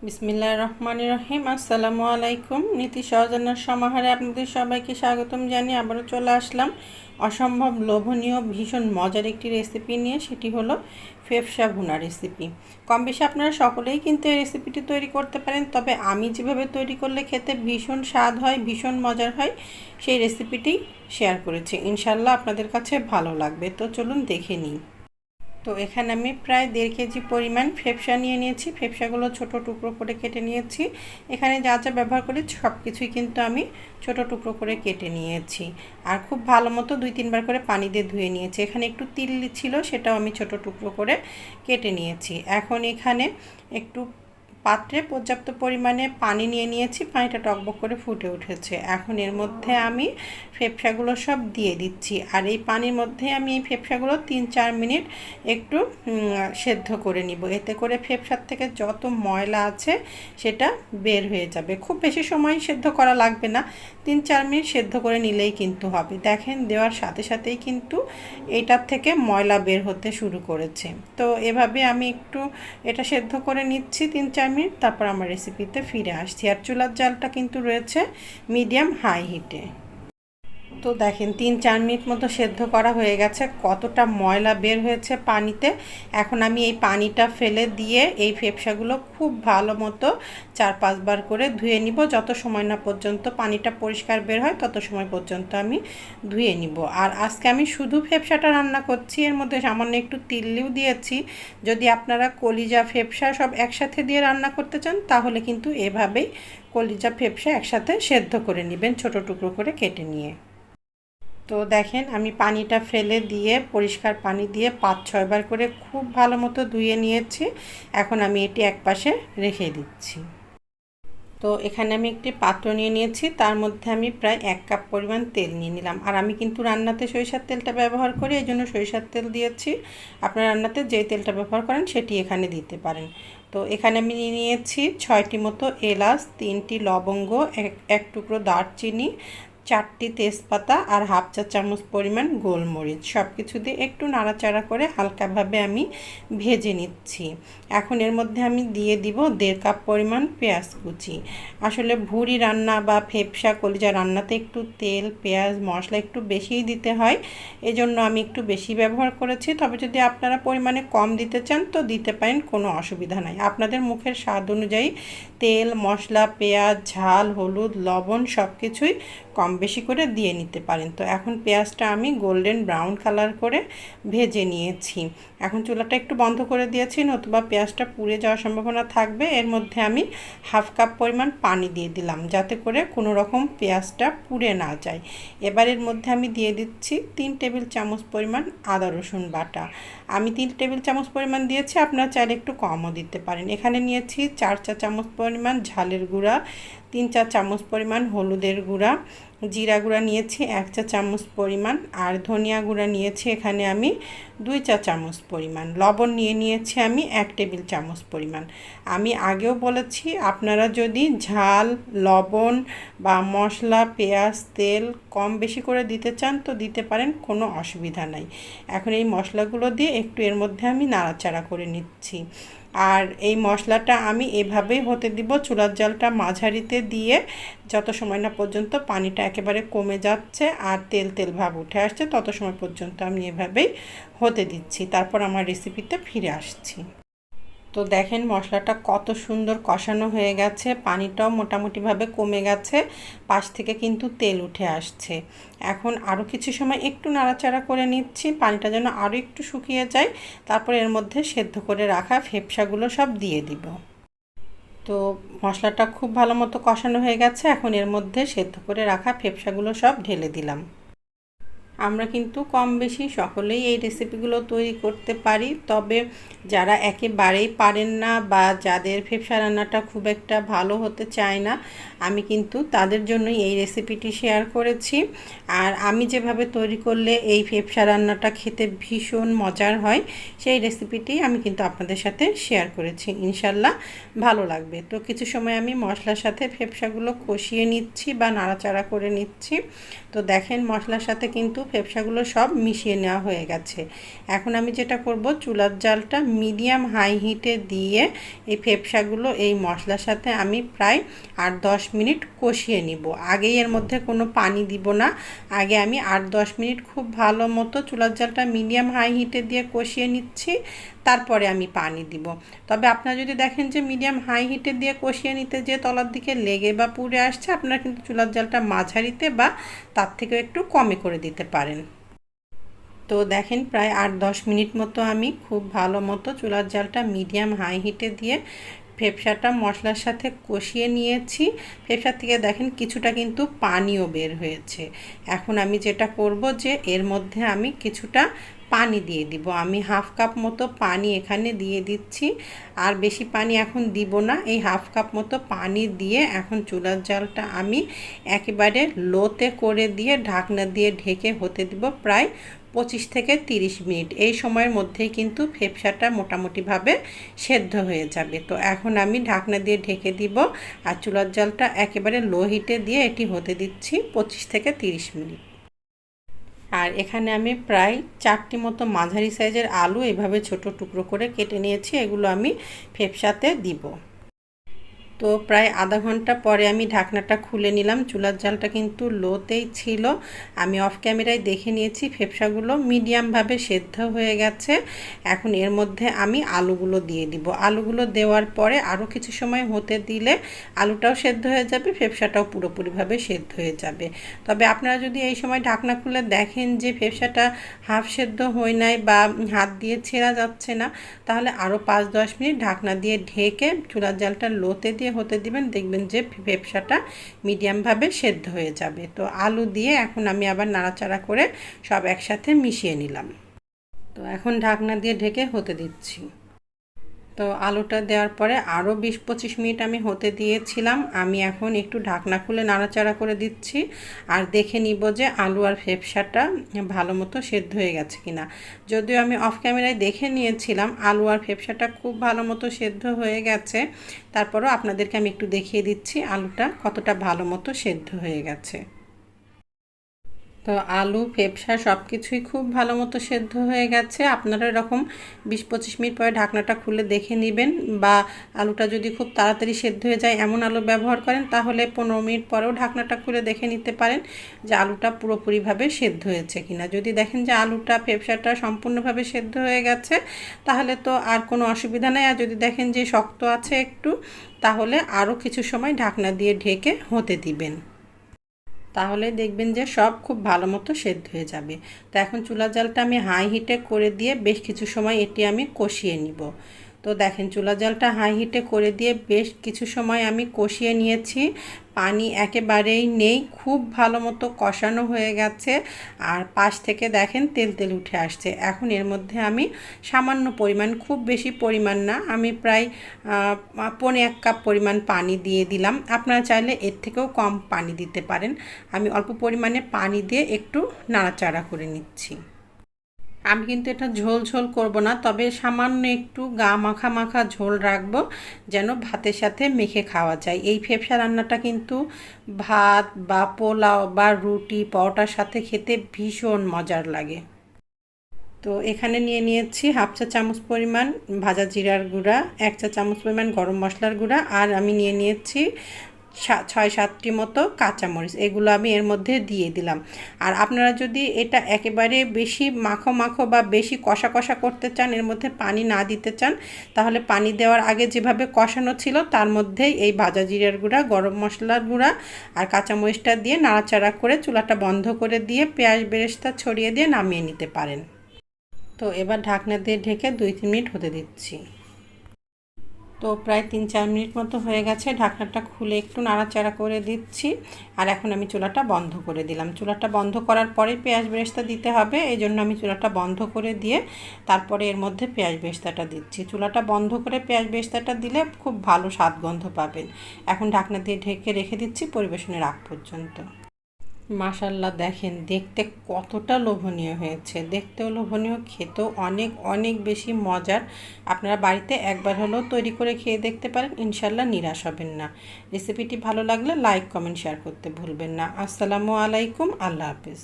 বিসমিল্লাহির রহমানির রহিম। আসসালামু আলাইকুম। নীতি সহজনার সমাহারে আপনাদের সবাইকে স্বাগতম জানিয়ে আবারও চলে আসলাম অসম্ভব লোভনীয় ভীষণ মজার একটি রেসিপি নিয়ে। সেটি হলো ফেফসা ভুনা রেসিপি। কম বেশি আপনারা সকলেই কিন্তু এই রেসিপিটি তৈরি করতে পারেন, তবে আমি যেভাবে তৈরি করলে খেতে ভীষণ স্বাদ হয়, ভীষণ মজার হয়, সেই রেসিপিটি শেয়ার করেছি। ইনশাল্লাহ আপনাদের কাছে ভালো লাগবে। তো চলুন দেখে নিই। তো এখানে আমি প্রায় 1.5 কেজি পরিমাণ ফেফসা নিয়ে নিয়েছি। ফেফসাগুলো ছোট টুকরো করে কেটে নিয়েছি। এখানে যা যা ব্যবহার করি সব কিছুই কিন্তু আমি ছোট টুকরো করে কেটে নিয়েছি। আর খুব ভালো মতো 2-3 বার করে পানি দিয়ে ধুয়ে নিয়েছি। এখানে একটু তিল ছিল, সেটাও আমি ছোট টুকরো করে কেটে নিয়েছি। এখন এখানে একটু পাত্রে পর্যাপ্ত পরিমাণে পানি নিয়ে নিয়েছি। পানিটা টকবক করে ফুটে উঠেছে। এখন এর মধ্যে আমি ফেফসাগুলো সব দিয়ে দিচ্ছি। আর এই পানির মধ্যে আমি এই ফেফসাগুলো 3-4 মিনিট একটু সেদ্ধ করে নিব। এতে করে ফেফসার থেকে যত ময়লা আছে সেটা বের হয়ে যাবে। খুব বেশি সময় সেদ্ধ করা লাগবে না, 3-4 মিনিট সেদ্ধ করে নিলেই কিন্তু হবে। দেখেন দেওয়ার সাথে সাথেই কিন্তু এটার থেকে ময়লা বের হতে শুরু করেছে। তো এভাবে আমি একটু এটা সেদ্ধ করে নিচ্ছি 3-4 মিনিট, তারপর আমার রেসিপিতে ফিরে আসছি। আর চুলার জালটা কিন্তু রয়েছে মিডিয়াম হাই হিটে। তো দেখেন 3-4 মিনিট মতো সেদ্ধ করা হয়ে গেছে। কতটা ময়লা বের হয়েছে পানিতে। এখন আমি এই পানিটা ফেলে দিয়ে এই ফেফসাগুলো খুব ভালো মতো 4-5 বার করে ধুয়ে নিব। যত সময় না পর্যন্ত পানিটা পরিষ্কার বের হয় তত সময় পর্যন্ত আমি ধুয়ে নিব। আর আজকে আমি শুধু ফেফসাটা রান্না করছি, এর মধ্যে সামান্য একটু তিল্লিও দিয়েছি। যদি আপনারা কলিজা ফেফসা সব একসাথে দিয়ে রান্না করতে চান তাহলে কিন্তু এভাবেই কলিজা ফেফসা একসাথে সেদ্ধ করে নেবেন, ছোট টুকরো করে কেটে নিয়ে। তো দেখেন আমি পানিটা ফেলে দিয়ে পরিষ্কার পানি দিয়ে 5-6 বার করে খুব ভালো মতো ধুয়ে নিয়েছি। এখন আমি এটি একপাশে রেখে দিচ্ছি। তো এখানে আমি একটি পাত্র নিয়ে নিয়েছি, তার মধ্যে আমি প্রায় 1 কাপ পরিমাণ তেল নিয়ে নিলাম। আর আমি কিন্তু রান্নাতে সরিষার তেলটা ব্যবহার করি, এই জন্য সরিষার তেল দিয়েছি। আপনার রান্নাতে যে তেলটা ব্যবহার করেন সেটি এখানে দিতে পারেন। তো এখানে আমি নিয়ে নিয়েছি 6টি মতো এলাচ, 3টি লবঙ্গ, এক টুকরো দারচিনি, 4টি তেজপাতা আর হাফ চা চামচ পরিমাণ গোলমরিচ। সব কিছু দিয়ে একটু নাড়াচাড়া করে হালকাভাবে আমি ভেজে নিচ্ছি। এখন এর মধ্যে আমি দিয়ে দিব 1.5 কাপ পরিমাণ পেঁয়াজ কুচি। আসলে ভুঁড়ি রান্না বা ফেফসা কলিজা রান্নাতে একটু তেল, পেঁয়াজ, মশলা একটু বেশিই দিতে হয়, এজন্য আমি একটু বেশি ব্যবহার করেছি। তবে যদি আপনারা পরিমাণে কম দিতে চান তো দিতে পারেন, কোনো অসুবিধা নাই। আপনাদের মুখের স্বাদ অনুযায়ী তেল, মশলা, পেঁয়াজ, ঝাল, হলুদ, লবণ সব কিছুই কম বেশি করে দিয়ে নিতে পারেন। তো এখন পেঁয়াজটা আমি গোল্ডেন ব্রাউন কালার করে ভেজে নিয়েছি। এখন চুলাটা একটু বন্ধ করে দিয়েছি, নতুবা পেঁয়াজটা পুড়ে যাওয়ার সম্ভাবনা থাকবে। এর মধ্যে আমি হাফ কাপ পরিমাণ পানি দিয়ে দিলাম, যাতে করে কোনো রকম পেঁয়াজটা পুড়ে না যায়। এবার এর মধ্যে আমি দিয়ে দিচ্ছি 3 টেবিল চামচ পরিমাণ আদা রসুন বাটা। আমি 3 টেবিল চামচ পরিমাণ দিয়েছি, আপনারা চাইলে একটু কমও দিতে পারেন। এখানে নিয়েছি 4 চা চামচ পরিমাণ ঝালের গুঁড়া, 3 চা চামচ পরিমাণ হলুদের গুঁড়া, জিরা গুঁড়া নিয়েছি 1 চা চামচ পরিমাণ, আর ধনিয়া গুঁড়া নিয়েছি এখানে আমি 2 চা চামচ পরিমাণ। লবণ নিয়েছি আমি 1 টেবিল চামচ পরিমাণ। আমি আগেও বলেছি, আপনারা যদি ঝাল, লবণ বা মশলা, পেঁয়াজ, তেল কম বেশি করে দিতে চান তো দিতে পারেন, কোনো অসুবিধা নাই। এখন এই মশলাগুলো দিয়ে একটু এর মধ্যে আমি নাড়াচাড়া করে নিচ্ছি। আর এই মশলাটা আমি এভাবেই হতে দিব, চুলার জালটা মাঝারিতে দিয়ে যত সময় না পর্যন্ত পানিটা একেবারে কমে যাচ্ছে আর তেল তেল ভাব উঠে আসছে তত সময় পর্যন্ত আমি এভাবেই হতে দিচ্ছি। তারপর আমার রেসিপিতে ফিরে আসছি। তো দেখেন মশলাটা কত সুন্দর কষানো হয়ে গেছে, পানিটাও মোটামুটিভাবে কমে গেছে, পাশ থেকে কিন্তু তেল উঠে আসছে। এখন আরও কিছু সময় একটু নাড়াচাড়া করে নিচ্ছি, পানিটা যেন আরও একটু শুকিয়ে যায়। তারপর এর মধ্যে সেদ্ধ করে রাখা ফেফসাগুলো সব দিয়ে দিব। তো মশলাটা খুব ভালো মতো কষানো হয়ে গেছে, এখন এর মধ্যে সেদ্ধ করে রাখা ফেফসাগুলো সব ঢেলে দিলাম। আমরা কিন্তু কম বেশি সকলেই এই রেসিপিগুলো তৈরি করতে পারি, তবে যারা একেবারেই পারেন না বা যাদের ফেফসা রান্নাটা খুব একটা ভালো হতে চায় না, আমি কিন্তু তাদের জন্যই এই রেসিপিটি শেয়ার করেছি। আর আমি যেভাবে তৈরি করলে এই ফেফসা রান্নাটা খেতে ভীষণ মজার হয় সেই রেসিপিটি আমি কিন্তু আপনাদের সাথে শেয়ার করেছি। ইনশাল্লাহ ভালো লাগবে। তো কিছু সময় আমি মশলার সাথে ফেফসাগুলো কষিয়ে নিচ্ছি বা নাড়াচাড়া করে নিচ্ছি। তো দেখেন মশলার সাথে কিন্তু ফেফসাগুলো সব মিশিয়ে নেওয়া হয়ে গেছে। এখন আমি যেটা করব, চুলার জালটা মিডিয়াম হাই হিটে দিয়ে এই ফেফসাগুলো এই মশলার সাথে আমি প্রায় 8-10 মিনিট কষিয়ে নিব। আগেই এর মধ্যে কোনো পানি দিব না, আগে আমি 8-10 মিনিট খুব ভালো মতো চুলার জালটা মিডিয়াম হাই হিটে দিয়ে কষিয়ে নিচ্ছি, তারপরে আমি পানি দিব। তবে আপনারা যদি দেখেন যে মিডিয়াম হাই হিটে দিয়ে কষিয়ে নিতে যে তলার দিকে লেগে বা পুড়ে আসছে, আপনারা কিন্তু চুলার জালটা মাঝারিতে বা তার থেকেও একটু কমে করে দিতে পারেন। তো দেখেন প্রায় 8-10 মিনিট মতো আমি খুব ভালো মতো চুলার জালটা মিডিয়াম হাই হিটে দিয়ে ফেফসাটা মশলার সাথে কষিয়ে নিয়েছি। ফেফসা থেকে দেখেন কিছুটা কিন্তু পানিও বের হয়েছে। এখন আমি যেটা করব যে এর মধ্যে আমি কিছুটা পানি দিয়ে দিব। আমি হাফ কাপ মতো পানি এখানে দিয়ে দিচ্ছি, আর বেশি পানি এখন দিব না। এই হাফ কাপ মতো পানি দিয়ে এখন চুলার জালটা আমি একেবারে লোতে করে দিয়ে ঢাকনা দিয়ে ঢেকে হতে দিব প্রায় 25 থেকে 30 মিনিট। এই সময়ের মধ্যেই কিন্তু ফেফসাটা মোটামুটিভাবে সেদ্ধ হয়ে যাবে। তো এখন আমি ঢাকনা দিয়ে ঢেকে দিব আর চুলার জালটা একেবারে লো হিটে দিয়ে এটি হতে দিচ্ছি 25 থেকে 30 মিনিট। আর এখানে আমি প্রায় 4টি মতো মাঝারি সাইজের আলু এভাবে ছোট টুকরো করে কেটে নিয়েছি, এগুলো আমি ফেফসাতে দিব। তো প্রায় আধা ঘন্টা পরে আমি ঢাকনাটা খুলে নিলাম। চুলার জালটা কিন্তু লোতেই ছিল। আমি অফ ক্যামেরায় দেখে নিয়েছি ফেফসাগুলো মিডিয়ামভাবে সেদ্ধ হয়ে গেছে। এখন এর মধ্যে আমি আলুগুলো দিয়ে দিব। আলুগুলো দেওয়ার পরে আরও কিছু সময় হতে দিলে আলুটাও সেদ্ধ হয়ে যাবে, ফেফসাটাও পুরোপুরিভাবে সেদ্ধ হয়ে যাবে। তবে আপনারা যদি এই সময় ঢাকনা খুলে দেখেন যে ফেফসাটা হাফ সেদ্ধ হয় নাই বা হাত দিয়ে ছেঁড়া যাচ্ছে না, তাহলে আরও 5-10 মিনিট ঢাকনা দিয়ে ঢেকে চুলার জালটা লোতে দিয়ে হতে দিবেন, দেখবেন যে ফেফসাটা মিডিয়ামভাবে সেদ্ধ হয়ে যাবে। তো আলু দিয়ে এখন আমি আবার নাড়াচাড়া করে সব একসাথে মিশিয়ে নিলাম। তো এখন ঢাকনা দিয়ে ঢেকে হতে দিচ্ছি। তো আলুটা দেওয়ার পরে আরও 20-25 মিনিট আমি হতে দিয়েছিলাম। আমি এখন একটু ঢাকনা খুলে নাড়াচাড়া করে দিচ্ছি আর দেখে নিব যে আলু আর ফেফসাটা ভালো মতো সেদ্ধ হয়ে গেছে কিনা। যদিও আমি অফ ক্যামেরায় দেখে নিয়েছিলাম আলু আর ফেফসাটা খুব ভালো মতো সেদ্ধ হয়ে গেছে, তারপরও আপনাদেরকে আমি একটু দেখিয়ে দিচ্ছি আলুটা কতটা ভালো মতো সেদ্ধ হয়ে গেছে। তো আলু ফেফসা সব কিছুই খুব ভালো মতো সেদ্ধ হয়ে গেছে। আপনারা এরকম 20-25 মিনিট পরে ঢাকনাটা খুলে দেখে নেবেন, বা আলুটা যদি খুব তাড়াতাড়ি সেদ্ধ হয়ে যায় এমন আলু ব্যবহার করেন তাহলে 15 মিনিট পরেও ঢাকনাটা খুলে দেখে নিতে পারেন যে আলুটা পুরোপুরিভাবে সেদ্ধ হয়েছে কিনা। যদি দেখেন যে আলুটা ফেফসাটা সম্পূর্ণভাবে সেদ্ধ হয়ে গেছে তাহলে তো আর কোনো অসুবিধা নেই। আর যদি দেখেন যে শক্ত আছে একটু, তাহলে আরও কিছু সময় ঢাকনা দিয়ে ঢেকে হতে দিবেন, তাহলে দেখবেন যে সব খুব ভালো মতো সেদ্ধ হয়ে যাবে। তো এখন চুলার জালটা আমি হাই হিটে করে দিয়ে বেশ কিছু সময় এটি আমি কষিয়ে নিব। তো দেখেন চুলার জালটা হাই হিটে করে দিয়ে বেশ কিছু সময় আমি কষিয়ে নিয়েছি। পানি একেবারেই নেই, খুব ভালো মতো কষানো হয়ে গেছে। আর পাশ থেকে দেখেন তেল তেল উঠে আসছে। এখন এর মধ্যে আমি সামান্য পরিমাণ, খুব বেশি পরিমাণ না, আমি প্রায় 1.25 কাপ পরিমাণ পানি দিয়ে দিলাম। আপনারা চাইলে এর থেকেও কম পানি দিতে পারেন। আমি অল্প পরিমাণে পানি দিয়ে একটু নাড়াচাড়া করে নিচ্ছি। আমি কিন্তু এটা ঝোল ঝোল করব না, তবে সামান্য একটু গা মাখা মাখা ঝোল রাখবো যেন ভাতের সাথে মেখে খাওয়া যায়। এই ফেফসা রান্নাটা কিন্তু ভাত বা পোলাও বা রুটি পরোটার সাথে খেতে ভীষণ মজার লাগে। তো এখানে নিয়ে নিয়েছি হাফ চা চামচ পরিমাণ ভাজা জিরার গুঁড়া, 1 চা চামচ পরিমাণ গরম মশলার গুঁড়া, আর আমি নিয়ে নিয়েছি 6-7টি মতো কাঁচামরিচ। এগুলো আমি এর মধ্যে দিয়ে দিলাম। আর আপনারা যদি এটা একেবারে বেশি মাখো মাখো বা বেশি কষা কষা করতে চান, এর মধ্যে পানি না দিতে চান, তাহলে পানি দেওয়ার আগে যেভাবে কষানো ছিল তার মধ্যেই এই ভাজা জিরার গুঁড়া, গরম মশলার গুঁড়া আর কাঁচামরিচটা দিয়ে নাড়াচাড়া করে চুলাটা বন্ধ করে দিয়ে পেঁয়াজ বেরেস্তা ছড়িয়ে দিয়ে নামিয়ে নিতে পারেন। তো এবার ঢাকনা দিয়ে ঢেকে 2-3 মিনিট হতে দিচ্ছি। তো প্রায় 3-4 মিনিট মতো হয়ে গেছে। ঢাকনাটা খুলে একটু নাড়াচাড়া করে দিচ্ছি। আর এখন আমি চুলাটা বন্ধ করে দিলাম। চুলাটা বন্ধ করার পরে পেঁয়াজ বেরেস্তা দিতে হবে, এই জন্য আমি চুলাটা বন্ধ করে দিয়ে তারপরে এর মধ্যে পেঁয়াজ বেরেস্তাটা দিচ্ছি। চুলাটা বন্ধ করে পেঁয়াজ বেরেস্তাটা দিলে খুব ভালো স্বাদ গন্ধ পাবেন। এখন ঢাকনা দিয়ে ঢেকে রেখে দিচ্ছি পরিবেশনের আগ পর্যন্ত। মাশাআল্লাহ, দেখেন দেখতে কতটা লোভনীয় হয়েছে। দেখতেও লোভনীয়, খেতেও অনেক অনেক বেশি মজার। আপনারা বাড়িতে একবার হলেও তৈরি করে খেয়ে দেখতে পারেন, ইনশাল্লাহ নিরাশ হবেন না। রেসিপিটি ভালো লাগলে লাইক কমেন্ট শেয়ার করতে ভুলবেন না। আসসালামু আলাইকুম, আল্লাহ হাফেজ।